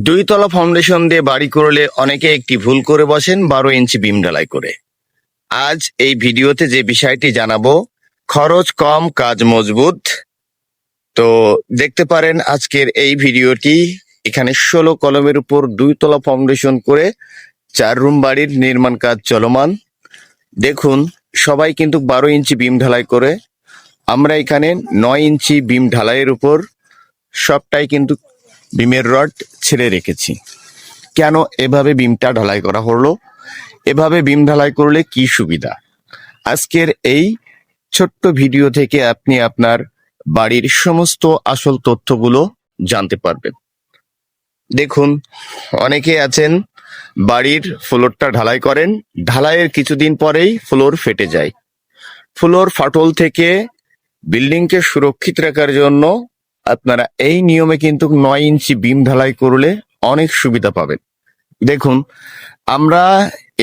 দুইতলা foundation দিয়ে বাড়ি করলে অনেকে একটি ভুল করে বসেন 12 ইঞ্চি বিম ঢালাই করে। আজ এই ভিডিওতে যে বিষয়টি জানাবো, খরচ কম কাজ মজবুত। তো দেখতে পারেন আজকের এই ভিডিওটি। এখানে 16 কলমের উপর দুইতলা ফাউন্ডেশন করে 4 রুম বাড়ির নির্মাণ কাজ চলমান। দেখুন, সবাই কিন্তু 12 ইঞ্চি বিম ঢালাই করে। আমরা এখানে 9 ইঞ্চি বিম ঢালাইয়ের উপর সবটাই কিন্তু বিমের রড ছেড়ে রেখেছি। কেন এভাবে বিমটা ঢালাই করা হলো, এভাবে বিম ঢালাই করলে কি সুবিধা, আজকের এই ছোট্ট ভিডিও থেকে আপনি আপনার বাড়ির সমস্ত আসল তথ্যগুলো জানতে পারবেন। দেখুন, অনেকে আছেন বাড়ির ফ্লোরটা ঢালাই করেন, ঢালাইয়ের কিছুদিন পরেই ফ্লোর ফেটে যায়। ফ্লোর ফাটল থেকে বিল্ডিংকে সুরক্ষিত রাখার জন্য আপনারা এই নিয়মে কিন্তু 9 ইঞ্চি বিম ঢালাই করলে অনেক সুবিধা পাবেন। দেখুন, আমরা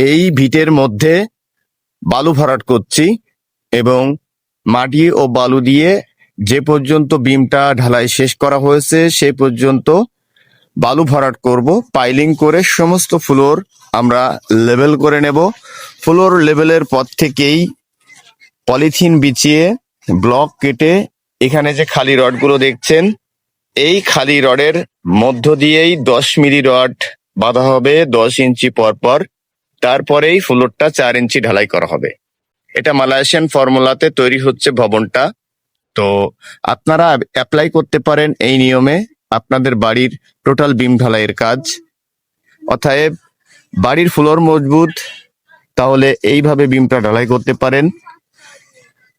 এই ভিটের মধ্যে বালু ভরাট করছি এবং মাটি ও বালু দিয়ে যে পর্যন্ত বিমটা ঢালাই শেষ করা হয়েছে সে পর্যন্ত বালু ভরাট করব। পাইলিং করে সমস্ত ফ্লোর আমরা লেভেল করে নেব। ফ্লোর লেভেলের পর থেকেই পলিথিন বিছিয়ে ব্লক কেটে এখানে যে খালি রডগুলো দেখছেন, এই খালি রডের মধ্য দিয়েই 10 মিলি রড বাঁধা হবে 10 ইঞ্চি পর পর। তারপরেই ফ্লোরটা 4 ইঞ্চি ঢালাই করা হবে। এটা মালয়েশিয়ান ফর্মুলাতে তৈরি হচ্ছে ভবনটা। তো আপনারা অ্যাপ্লাই করতে পারেন এই নিয়মে আপনাদের বাড়ির টোটাল বিম ঢালাইয়ের কাজ। অতএব বাড়ির ফ্লোর মজবুত, তাহলে এইভাবে বিমটা ঢালাই করতে পারেন।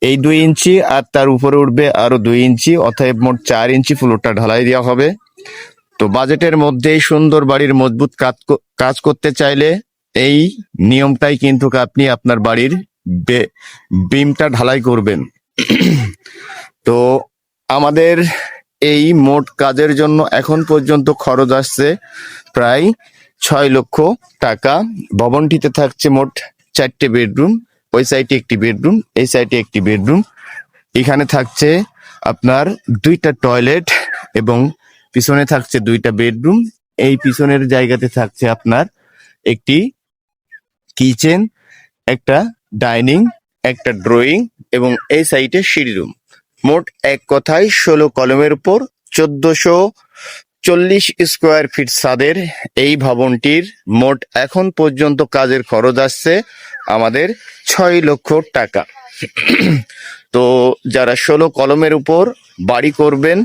এই 2 ইঞ্চি আর তার উপরে উঠবে আরো 2 ইঞ্চি, অতএব মোট 4 ইঞ্চি ফ্লোরটা ঢালাই দেওয়া হবে। তো বাজেটের মধ্যেই সুন্দর বাড়ির মজবুত কাজ করতে চাইলে এই নিয়মটাই কিন্তু আপনি আপনার বাড়ির বিমটা ঢালাই করবেন। তো আমাদের এই মোট কাজের জন্য এখন পর্যন্ত খরচ আসছে প্রায় 6 লক্ষ টাকা। ভবনটিতে থাকছে মোট 4টে বেডরুম, ওই সাইডে একটি বেডরুম, এই সাইডে একটি বেডরুম। এখানে থাকছে আপনার 2টা টয়লেট এবং পিছনে থাকছে 2টা বেডরুম। এই পিছনের জায়গাতে থাকছে আপনার একটি কিচেন, একটা ডাইনিং, একটা ড্রয়িং এবং এই সাইডে সিঁড়ি রুম। মোট এক কথায় 16 কলমের উপর 1440 স্কোয়ার ফিট ছাদের এই ভবনটির মোট এখন পর্যন্ত কাজের খরচ আসছে আমাদের 6 লক্ষ টাকা। তো যারা 16 কলমের উপর বাড়ি করবেন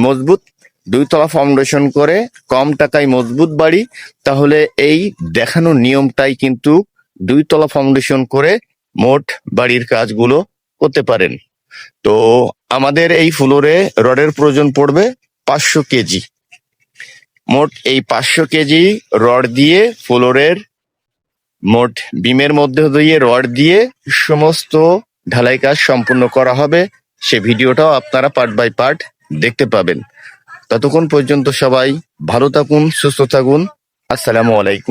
মজবুত, 2তলা ফাউন্ডেশন করে কম টাকায় মজবুত বাড়ি, তাহলে এই দেখানো নিয়মটাই কিন্তু 2তলা ফাউন্ডেশন করে মোট বাড়ির কাজগুলো করতে পারেন। তো আমাদের এই ফ্লোরে রডের প্রয়োজন পড়বে 500 কেজি। মোট এই 500 কেজি রড দিয়ে ফ্লোরের মোট বিমের মধ্যে দিয়ে রড দিয়ে সমস্ত ঢালাই কাজ সম্পূর্ণ করা হবে। সে ভিডিওটাও আপনারা পার্ট বাই পার্ট দেখতে পাবেন। ততক্ষণ পর্যন্ত সবাই ভালো থাকুন, সুস্থ থাকুন। আসসালামু আলাইকুম।